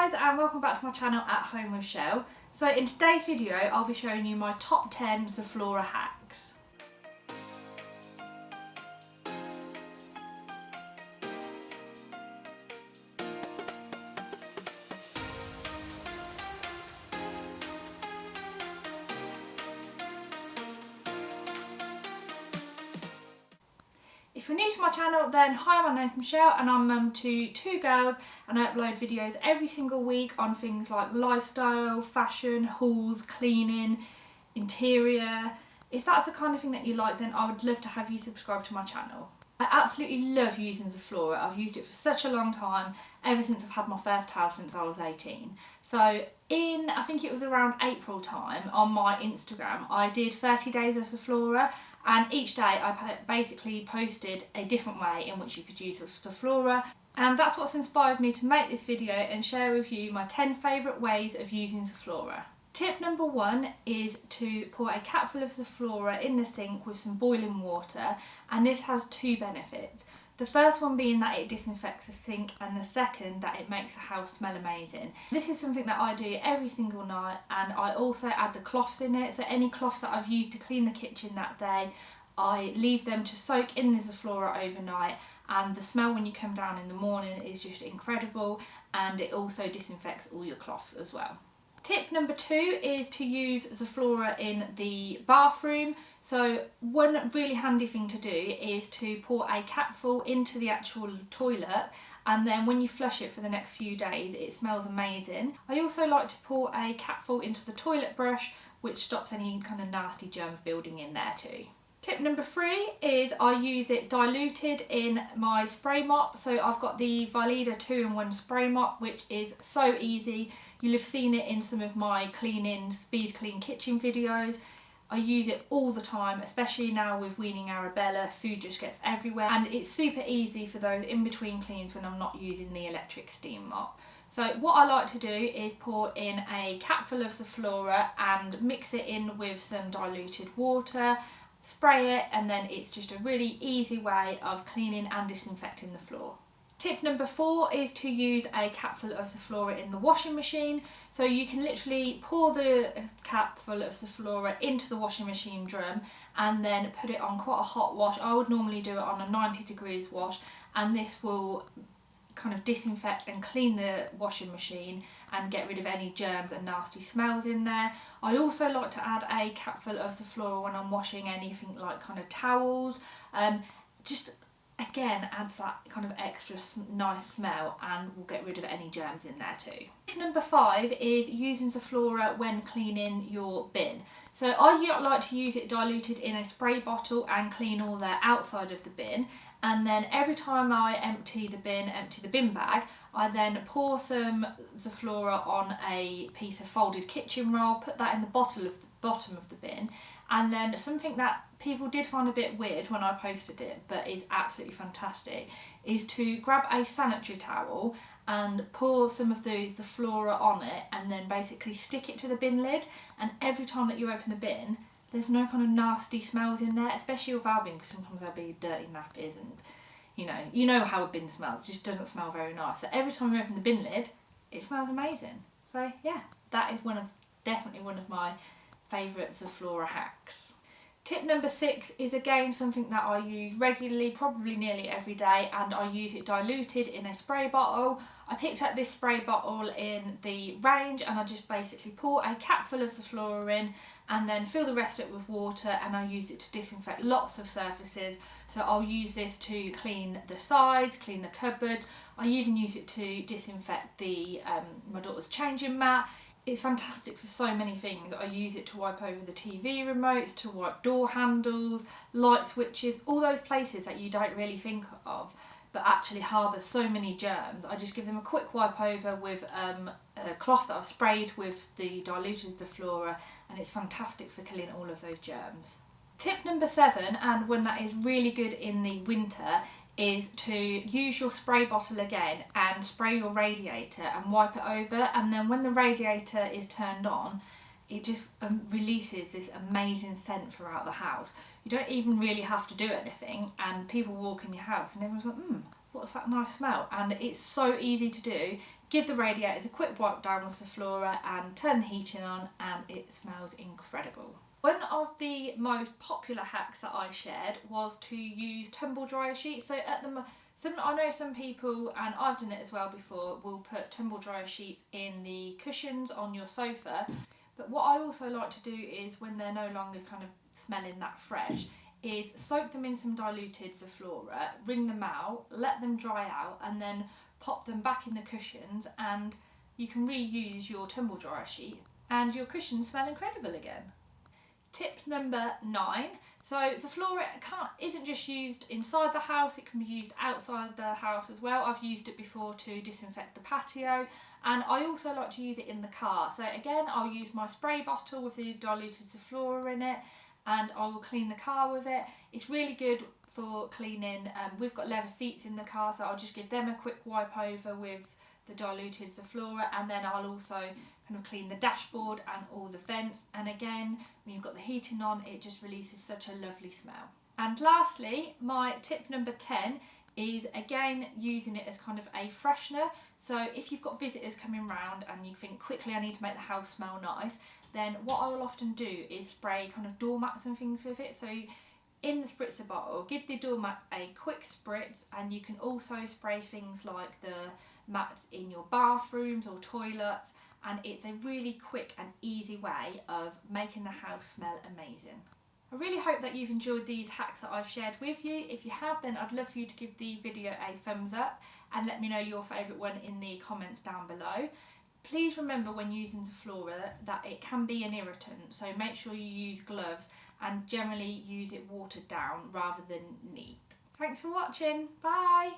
Hi guys and welcome back to my channel At Home with Chelle. So in today's video I'll be showing you my top 10 Zoflora hacks. If you're new to my channel, then hi, my name's Michelle and I'm mum to two girls and I upload videos every single week on things like lifestyle, fashion, hauls, cleaning, interior. If that's the kind of thing that you like, then I would love to have you subscribe to my channel. I absolutely love using Zoflora. I've used it for such a long time, ever since I've had my first house since I was 18. So I think it was around April time, on my Instagram, I did 30 days of Zoflora. And each day I basically posted a different way in which you could use Zoflora. And that's what's inspired me to make this video and share with you my 10 favourite ways of using Zoflora. Tip number 1 is to pour a capful of Zoflora in the sink with some boiling water, and this has two benefits. The first one being that it disinfects the sink, and the second that it makes the house smell amazing. This is something that I do every single night, and I also add the cloths in it. So any cloths that I've used to clean the kitchen that day, I leave them to soak in the Zoflora overnight, and the smell when you come down in the morning is just incredible, and it also disinfects all your cloths as well. Tip number 2 is to use Zoflora in the bathroom. So one really handy thing to do is to pour a capful into the actual toilet, and then when you flush it for the next few days it smells amazing. I also like to pour a capful into the toilet brush, which stops any kind of nasty germs building in there too. Tip number 3 is I use it diluted in my spray mop. So I've got the Vileda 2-in-1 spray mop, which is so easy. You'll have seen it in some of my cleaning, speed clean kitchen videos. I use it all the time, especially now with weaning Arabella, food just gets everywhere, and it's super easy for those in between cleans when I'm not using the electric steam mop. So what I like to do is pour in a capful of Zoflora and mix it in with some diluted water, spray it, and then it's just a really easy way of cleaning and disinfecting the floor. Tip number 4 is to use a capful of Zoflora in the washing machine. So you can literally pour the capful of Zoflora into the washing machine drum and then put it on quite a hot wash. I would normally do it on a 90 degrees wash, and this will kind of disinfect and clean the washing machine and get rid of any germs and nasty smells in there. I also like to add a capful of Zoflora when I'm washing anything like kind of towels. Just again adds that kind of extra nice smell and will get rid of any germs in there too. Tip number 5 is using Zoflora when cleaning your bin. So I like to use it diluted in a spray bottle and clean all the outside of the bin, and then every time I empty the bin bag, I then pour some Zoflora on a piece of folded kitchen roll, put that in the bottom of the bin. And then something that people did find a bit weird when I posted it, but is absolutely fantastic, is to grab a sanitary towel and pour some of the Zoflora on it, and then basically stick it to the bin lid, and every time that you open the bin there's no kind of nasty smells in there, especially with our bin, because sometimes there'll be dirty nappies and you know how a bin smells, it just doesn't smell very nice. So every time you open the bin lid it smells amazing. So yeah, that is definitely one of my favourite Zoflora hacks. Tip number 6 is again something that I use regularly, probably nearly every day, and I use it diluted in a spray bottle. I picked up this spray bottle in the range and I just basically pour a capful of Zoflora in and then fill the rest of it with water, and I use it to disinfect lots of surfaces. So I'll use this to clean the sides, clean the cupboards. I even use it to disinfect my daughter's changing mat. It's fantastic for so many things. I use it to wipe over the TV remotes, to wipe door handles, light switches, all those places that you don't really think of but actually harbour so many germs. I just give them a quick wipe over with a cloth that I've sprayed with the diluted Zoflora, and it's fantastic for killing all of those germs. Tip number 7, and one that is really good in the winter, is to use your spray bottle again and spray your radiator and wipe it over, and then when the radiator is turned on it just releases this amazing scent throughout the house. You don't even really have to do anything, and people walk in your house and everyone's like, what's that nice smell? And it's so easy to do. Give the radiators a quick wipe down with Zoflora and turn the heating on, and it smells incredible. One of the most popular hacks that I shared was to use Tumble dryer sheets. So I know some people, and I've done it as well before, will put Tumble dryer sheets in the cushions on your sofa. But what I also like to do is, when they're no longer kind of smelling that fresh, is soak them in some diluted Zoflora, wring them out, let them dry out, and then pop them back in the cushions, and you can reuse your Tumble dryer sheet and your cushions smell incredible again. Tip number 9. So Zoflora isn't just used inside the house, it can be used outside the house as well. I've used it before to disinfect the patio, and I also like to use it in the car. So again, I'll use my spray bottle with the diluted Zoflora in it, and I will clean the car with it. It's really good for cleaning. We've got leather seats in the car, so I'll just give them a quick wipe over with the diluted Zoflora, and then I'll also kind of clean the dashboard and all the vents. And again, when you've got the heating on, it just releases such a lovely smell. And lastly, my tip number 10 is again using it as kind of a freshener. So if you've got visitors coming round and you think quickly I need to make the house smell nice, then what I will often do is spray kind of doormats and things with it. So in the spritzer bottle, give the doormat a quick spritz, and you can also spray things like the mats in your bathrooms or toilets, and it's a really quick and easy way of making the house smell amazing. I really hope that you've enjoyed these hacks that I've shared with you. If you have, then I'd love for you to give the video a thumbs up and let me know your favourite one in the comments down below. Please remember when using Zoflora that it can be an irritant, so make sure you use gloves and generally use it watered down rather than neat. Thanks for watching, bye!